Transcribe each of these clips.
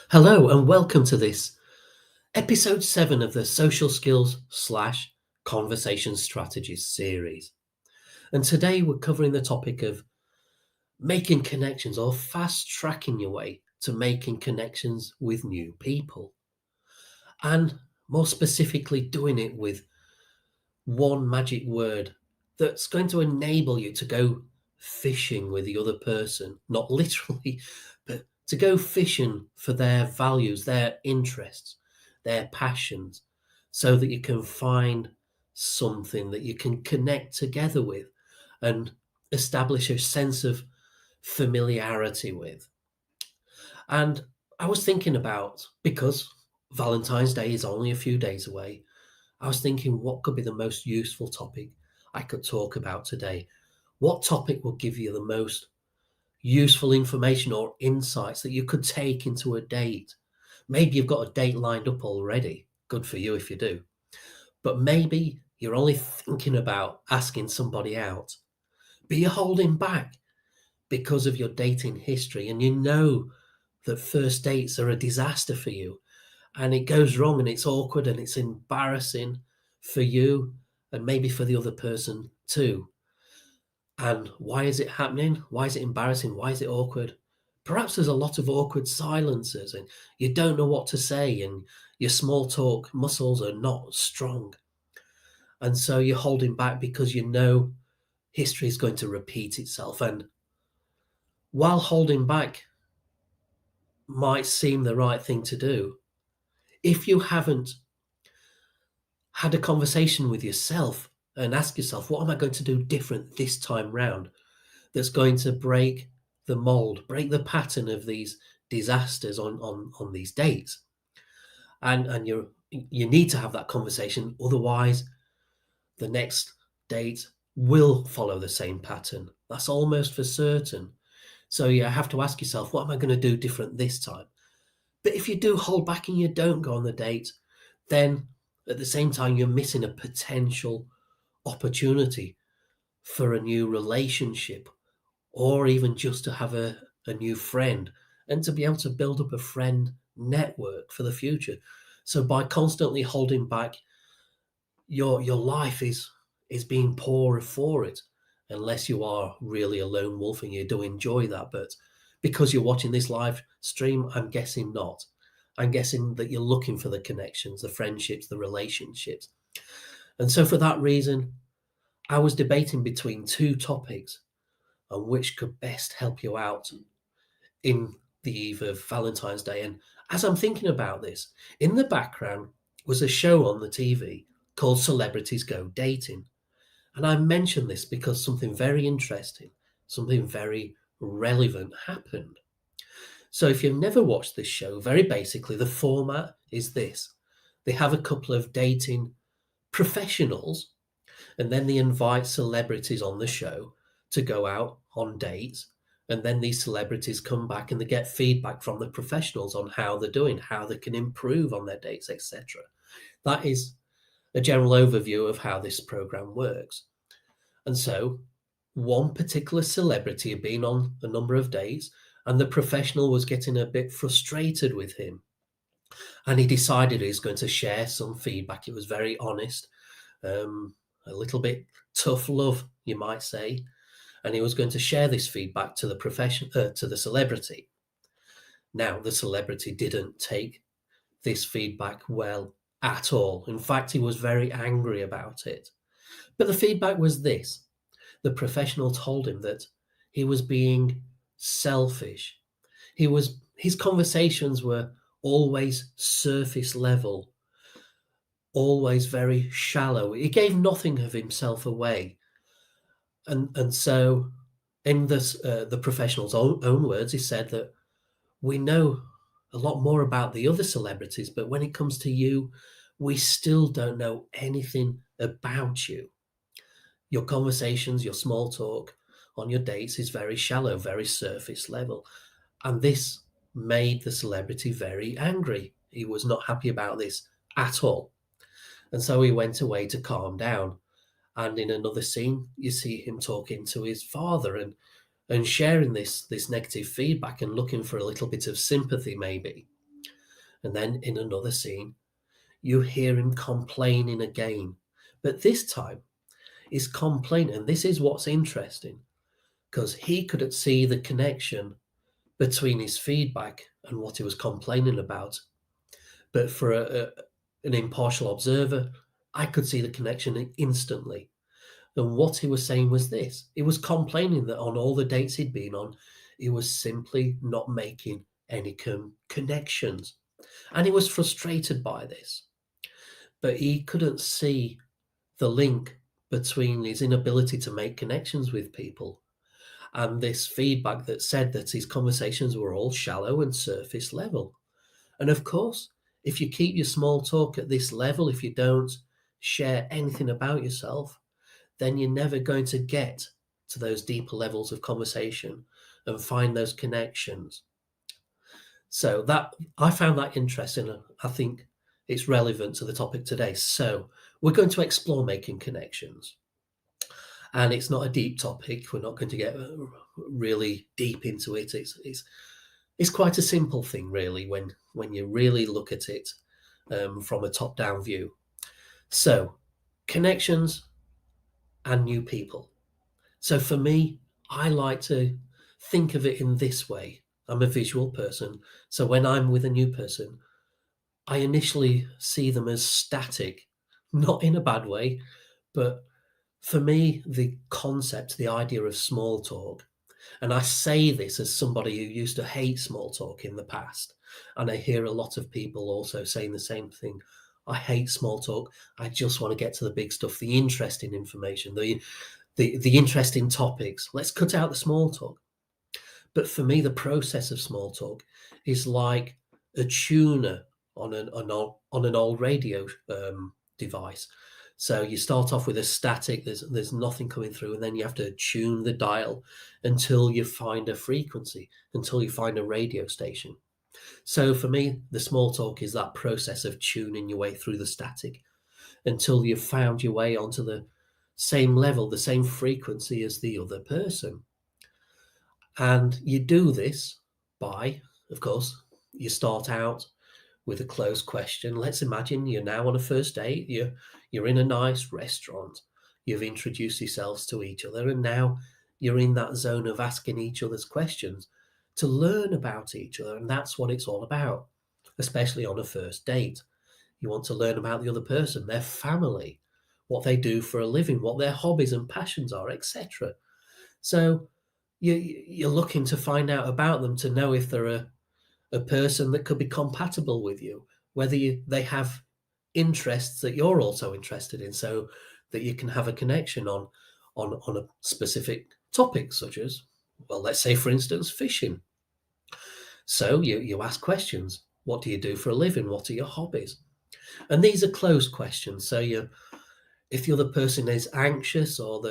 Hello and welcome to this episode 7 of the Social Skills slash Conversation Strategies series. And today we're covering the topic of making connections or fast tracking your way to making connections with new people. And more specifically, doing it with one magic word that's going to enable you to go fishing with the other person, not literally, but to go fishing for their values, their interests, their passions, so that you can find something that you can connect together with and establish a sense of familiarity with. And I was thinking about, because Valentine's Day is only a few days away, I was thinking what could be the most useful topic I could talk about today. What topic will give you the most useful information or insights that you could take into a date? Maybe you've got a date lined up already. Good for you if you do. But maybe you're only thinking about asking somebody out, but you're holding back because of your dating history and you know that first dates are a disaster for you and it goes wrong and it's awkward and it's embarrassing for you and maybe for the other person too. And why is it happening? Why is it embarrassing? Why is it awkward? Perhaps there's a lot of awkward silences and you don't know what to say and your small talk muscles are not strong. And so you're holding back because you know history is going to repeat itself. And while holding back might seem the right thing to do, if you haven't had a conversation with yourself and ask yourself, what am I going to do different this time round that's going to break the mold, break the pattern of these disasters on these dates? And you need to have that conversation, otherwise the next date will follow the same pattern. That's almost for certain. So you have to ask yourself, what am I going to do different this time? But if you do hold back and you don't go on the date, then at the same time, you're missing a potential opportunity for a new relationship or even just to have a new friend and to be able to build up a friend network for the future. So by constantly holding back, your life is being poorer for it, unless you are really a lone wolf and you do enjoy that. But because you're watching this live stream, I'm guessing not. I'm guessing that you're looking for the connections, the friendships, the relationships. And so for that reason, I was debating between two topics on which could best help you out in the eve of Valentine's Day. And as I'm thinking about this, in the background was a show on the TV called Celebrities Go Dating. And I mention this because something very interesting, something very relevant happened. So if you've never watched this show, very basically the format is this. They have a couple of dating professionals and then they invite celebrities on the show to go out on dates. And then these celebrities come back and they get feedback from the professionals on how they're doing, how they can improve on their dates, etc. That is a general overview of how this program works. And so, one particular celebrity had been on a number of dates, and the professional was getting a bit frustrated with him. And he decided he was going to share some feedback. It was very honest, a little bit tough love, you might say. And he was going to share this feedback to to the celebrity. Now, the celebrity didn't take this feedback well at all. In fact, he was very angry about it. But the feedback was this: the professional told him that he was being selfish. His conversations were always surface level, always very shallow. He gave nothing of himself away. And so in this the professional's own words, he said that we know a lot more about the other celebrities, but when it comes to you, we still don't know anything about you. Your conversations, your small talk on your dates is very shallow, very surface level. And this made the celebrity very angry. He was not happy about this at all. And so he went away to calm down. And in another scene, you see him talking to his father and sharing this negative feedback and looking for a little bit of sympathy, maybe. And then in another scene, you hear him complaining again. But this time, he's complaining. And this is what's interesting, because he couldn't see the connection between his feedback and what he was complaining about. But for an impartial observer, I could see the connection instantly. And what he was saying was this: he was complaining that on all the dates he'd been on, he was simply not making any connections. And he was frustrated by this. But he couldn't see the link between his inability to make connections with people and this feedback that said that his conversations were all shallow and surface level. And of course, if you keep your small talk at this level, if you don't share anything about yourself, then you're never going to get to those deeper levels of conversation and find those connections. So that I found that interesting. And I think it's relevant to the topic today. So we're going to explore making connections. And it's not a deep topic. We're not going to get really deep into it. It's quite a simple thing, really, when you really look at it from a top-down view. So, connections and new people. So for me, I like to think of it in this way. I'm a visual person. So when I'm with a new person, I initially see them as static, not in a bad way, but for me, the concept, the idea of small talk, and I say this as somebody who used to hate small talk in the past, and I hear a lot of people also saying the same thing. I hate small talk. I just want to get to the big stuff, the interesting information, the interesting topics. Let's cut out the small talk. But for me, the process of small talk is like a tuner on an old radio device. So you start off with a static, there's nothing coming through, and then you have to tune the dial until you find a frequency, until you find a radio station. So for me, the small talk is that process of tuning your way through the static until you've found your way onto the same level, the same frequency as the other person. And you do this by, of course, you start out with a closed question. Let's imagine you're now on a first date. You're in a nice restaurant. You've introduced yourselves to each other, and now you're in that zone of asking each other's questions to learn about each other. And that's what it's all about, especially on a first date. You want to learn about the other person, their family, what they do for a living, what their hobbies and passions are, etc. So you're looking to find out about them to know if they're a person that could be compatible with you, whether they have interests that you're also interested in, so that you can have a connection on a specific topic, such as, well, let's say, for instance, fishing. So you ask questions. What do you do for a living? What are your hobbies? And these are closed questions. So if the other person is anxious or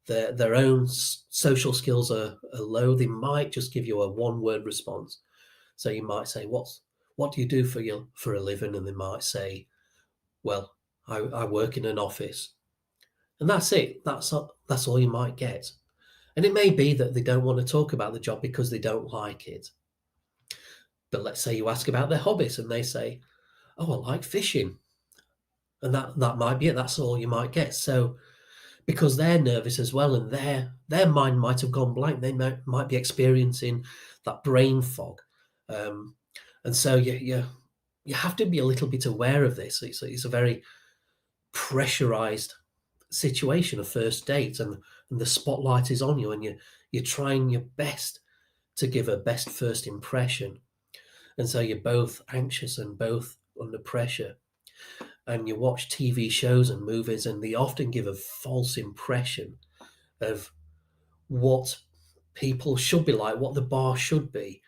their own social skills are low, they might just give you a one-word response. So you might say, what do you do for a living? And they might say, well, I work in an office. And that's it. That's all you might get. And it may be that they don't want to talk about the job because they don't like it. But let's say you ask about their hobbies and they say, oh, I like fishing. And that might be it. That's all you might get. So because they're nervous as well, and their mind might have gone blank. They might be experiencing that brain fog, and so you have to be a little bit aware of this. It's a very pressurized situation, a first date, and the spotlight is on you, and you're trying your best to give a best first impression, and so you're both anxious and both under pressure. And you watch TV shows and movies, and they often give a false impression of what people should be like, what the bar should be.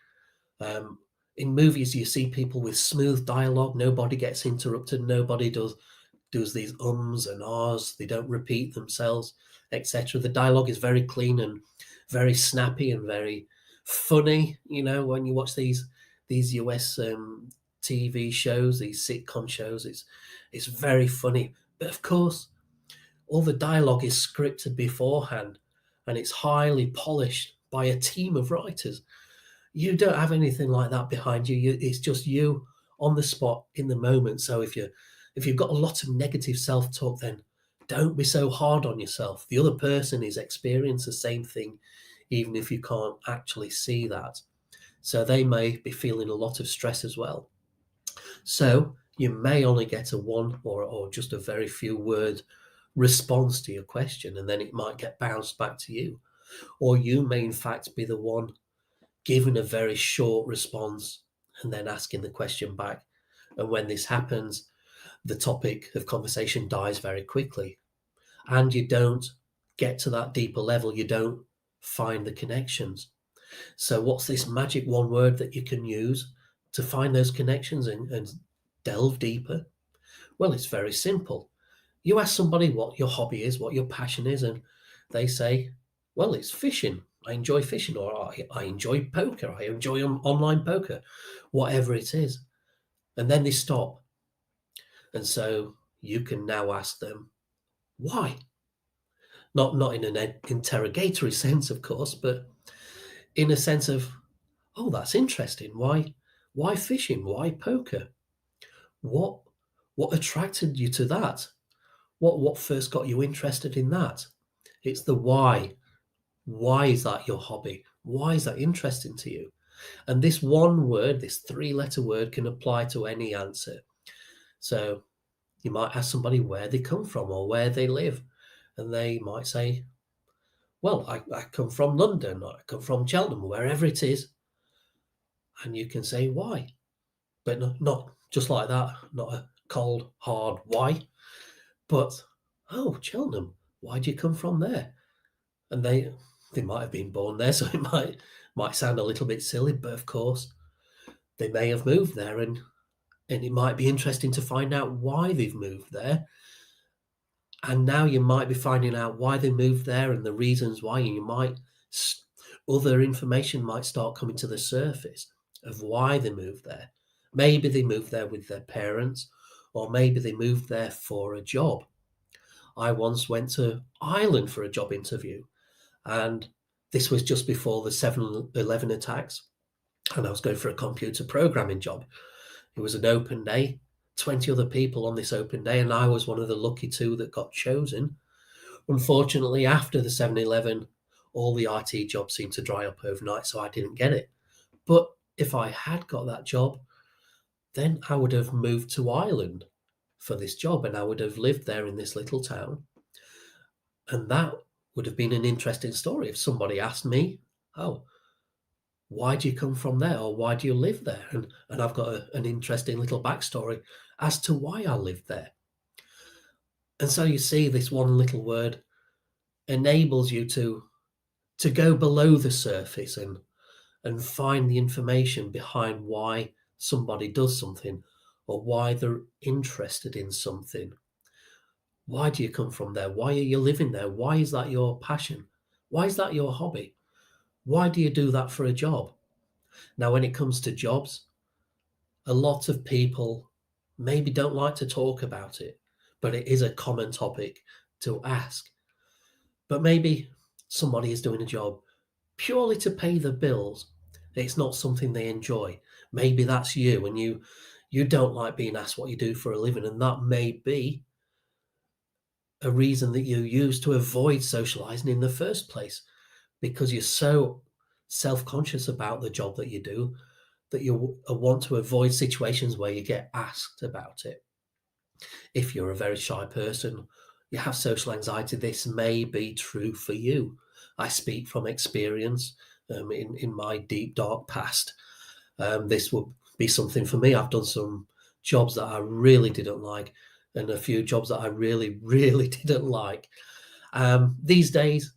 In movies, you see people with smooth dialogue. Nobody gets interrupted. Nobody does these ums and ahs. They don't repeat themselves, etc. The dialogue is very clean and very snappy and very funny. You know, when you watch these US TV shows, these sitcom shows, it's very funny. But of course, all the dialogue is scripted beforehand, and it's highly polished by a team of writers. You don't have anything like that behind you. It's just you on the spot in the moment. So if you've got a lot of negative self-talk, then don't be so hard on yourself. The other person is experiencing the same thing, even if you can't actually see that. So they may be feeling a lot of stress as well. So you may only get a one or just a very few word response to your question, and then it might get bounced back to you. Or you may, in fact, be the one giving a very short response and then asking the question back. And when this happens, the topic of conversation dies very quickly. And you don't get to that deeper level. You don't find the connections. So, what's this magic one word that you can use to find those connections and delve deeper? Well, it's very simple. You ask somebody what your hobby is, what your passion is, and they say, well, it's fishing. I enjoy fishing, or I enjoy poker. I enjoy online poker, whatever it is. And then they stop. And so you can now ask them, why? Not in an interrogatory sense, of course, but in a sense of, oh, that's interesting. Why fishing? Why poker? What what attracted you to that? What first got you interested in that? It's the why. Why is that your hobby? Why is that interesting to you? And this one word, this three-letter word, can apply to any answer. So you might ask somebody where they come from or where they live, and they might say, well, I come from London, or I come from Cheltenham, wherever it is. And you can say why, but not just like that, not a cold, hard why, but, oh, Cheltenham, why do you come from there? And they might have been born there, so it might sound a little bit silly, but of course, they may have moved there, and it might be interesting to find out why they've moved there. And now you might be finding out why they moved there and the reasons why, and you might other information might start coming to the surface of why they moved there. Maybe they moved there with their parents, or maybe they moved there for a job. I once went to Ireland for a job interview, and this was just before the 7/11 attacks, and I was going for a computer programming job. It was an open day, 20 other people on this open day, and I was one of the lucky two that got chosen. Unfortunately, after the 7/11, all the IT jobs seemed to dry up overnight, so I didn't get it. But if I had got that job, then I would have moved to Ireland for this job, and I would have lived there in this little town. And that would have been an interesting story if somebody asked me, oh, why do you come from there, or why do you live there? And I've got an interesting little backstory as to why I lived there. And so you see, this one little word enables you to go below the surface and find the information behind why somebody does something, or why they're interested in something. Why do you come from there? Why are you living there? Why is that your passion? Why is that your hobby? Why do you do that for a job? Now, when it comes to jobs, a lot of people maybe don't like to talk about it, but it is a common topic to ask. But maybe somebody is doing a job purely to pay the bills. It's not something they enjoy. Maybe that's you, and you don't like being asked what you do for a living, and that may be a reason that you use to avoid socializing in the first place, because you're so self-conscious about the job that you do that you want to avoid situations where you get asked about it. If you're a very shy person, you have social anxiety, this may be true for you. I speak from experience. In my deep, dark past, this would be something for me. I've done some jobs that I really didn't like, and a few jobs that I really, really didn't like. These days,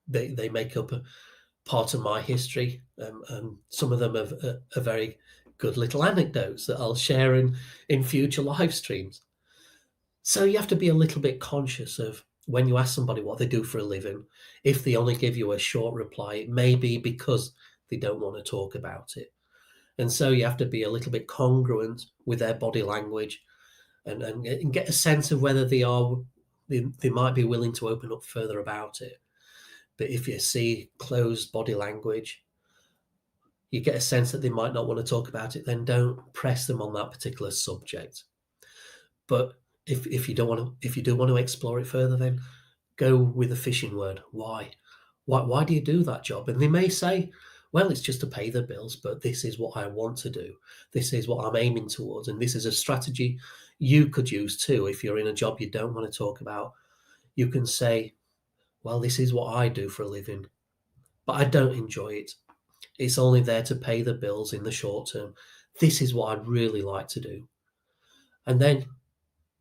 they make up a part of my history, and some of them are very good little anecdotes that I'll share in future live streams. So you have to be a little bit conscious of when you ask somebody what they do for a living. If they only give you a short reply, it may be because they don't want to talk about it. And so you have to be a little bit congruent with their body language, and get a sense of whether they might be willing to open up further about it. But if you see closed body language, you get a sense that they might not want to talk about it, then don't press them on that particular subject. But if you don't want to, if you do want to explore it further, then go with a fishing word. Why? Why do you do that job? And they may say, well, it's just to pay the bills, but this is what I want to do. This is what I'm aiming towards. And this is a strategy you could use too. If you're in a job you don't want to talk about, you can say, well, this is what I do for a living, but I don't enjoy it. It's only there to pay the bills in the short term. This is what I'd really like to do. And then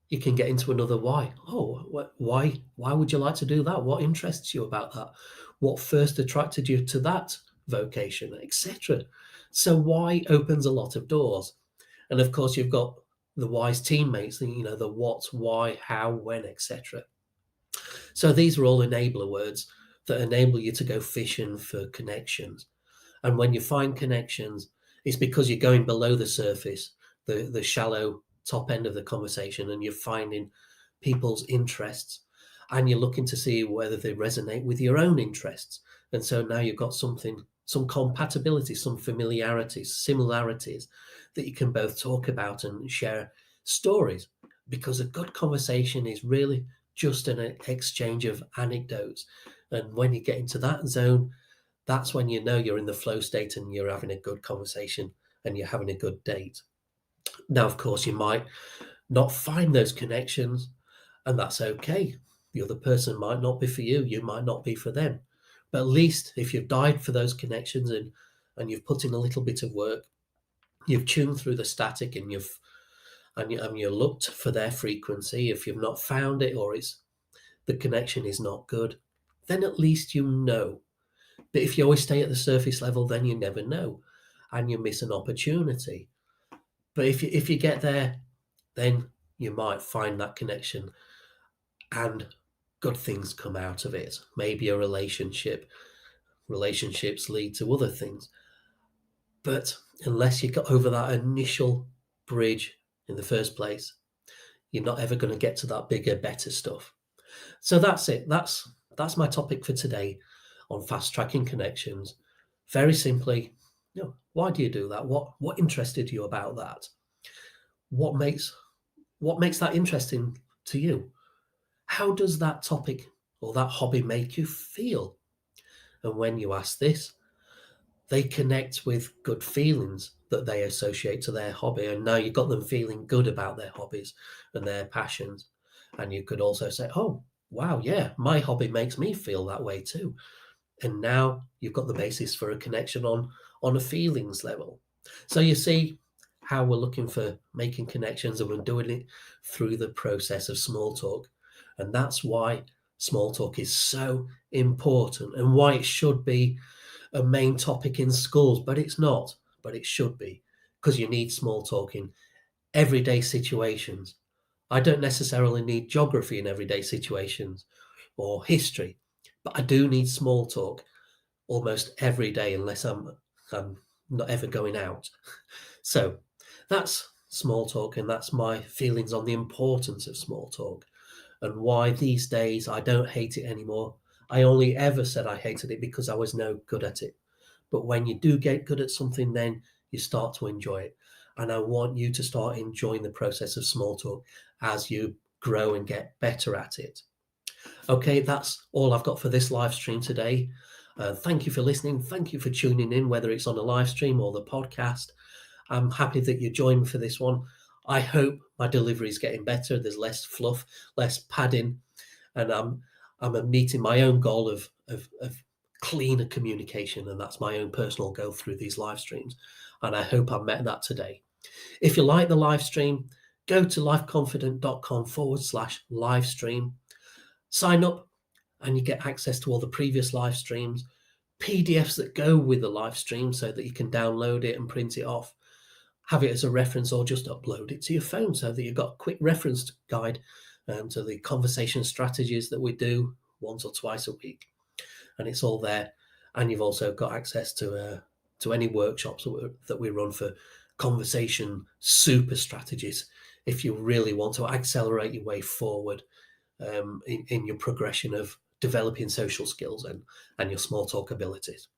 you can get into another why. Oh, why? Why would you like to do that? What interests you about that? What first attracted you to that vocation, etc. So why opens a lot of doors, and of course you've got the wise teammates. The what, why, how, when, etc. So these are all enabler words that enable you to go fishing for connections. And when you find connections, it's because you're going below the surface, the shallow top end of the conversation, and you're finding people's interests, and you're looking to see whether they resonate with your own interests. And so now you've got some compatibility, some familiarities, similarities that you can both talk about and share stories, because a good conversation is really just an exchange of anecdotes. And when you get into that zone, that's when you know you're in the flow state and you're having a good conversation and you're having a good date. Now, of course, you might not find those connections, and that's okay. The other person might not be for you, you might not be for them. But at least if you've died for those connections and you've put in a little bit of work, you've tuned through the static and you looked for their frequency. If you've not found it, or the connection is not good, then at least you know. But if you always stay at the surface level, then you never know, and you miss an opportunity. But if you get there, then you might find that connection, and good things come out of it. Maybe a relationship. Relationships lead to other things. But unless you got over that initial bridge in the first place, you're not ever going to get to that bigger, better stuff. So that's it. That's my topic for today on fast tracking connections. Very simply, why do you do that? What interested you about that? What makes that interesting to you? How does that topic or that hobby make you feel? And when you ask this, they connect with good feelings that they associate to their hobby. And now you've got them feeling good about their hobbies and their passions. And you could also say, oh, wow, yeah, my hobby makes me feel that way too. And now you've got the basis for a connection on a feelings level. So you see how we're looking for making connections, and we're doing it through the process of small talk. And that's why small talk is so important, and why it should be a main topic in schools, but it's not, but it should be, because you need small talk in everyday situations. I don't necessarily need geography in everyday situations or history, but I do need small talk almost every day, unless I'm not ever going out. So that's small talk, and that's my feelings on the importance of small talk, and why these days I don't hate it anymore. I only ever said I hated it because I was no good at it. But when you do get good at something, then you start to enjoy it. And I want you to start enjoying the process of small talk as you grow and get better at it. Okay, that's all I've got for this live stream today. Thank you for listening. Thank you for tuning in, whether it's on a live stream or the podcast. I'm happy that you joined me for this one. I hope my delivery is getting better. There's less fluff, less padding, and I'm meeting my own goal of cleaner communication, and that's my own personal goal through these live streams. And I hope I met that today. If you like the live stream, go to lifeconfident.com/live stream. Sign up, and you get access to all the previous live streams, PDFs that go with the live stream so that you can download it and print it off, have it as a reference, or just upload it to your phone so that you've got a quick reference guide to the conversation strategies that we do once or twice a week. And it's all there. And you've also got access to any workshops that we run for conversation super strategies if you really want to accelerate your way forward in your progression of developing social skills and your small talk abilities.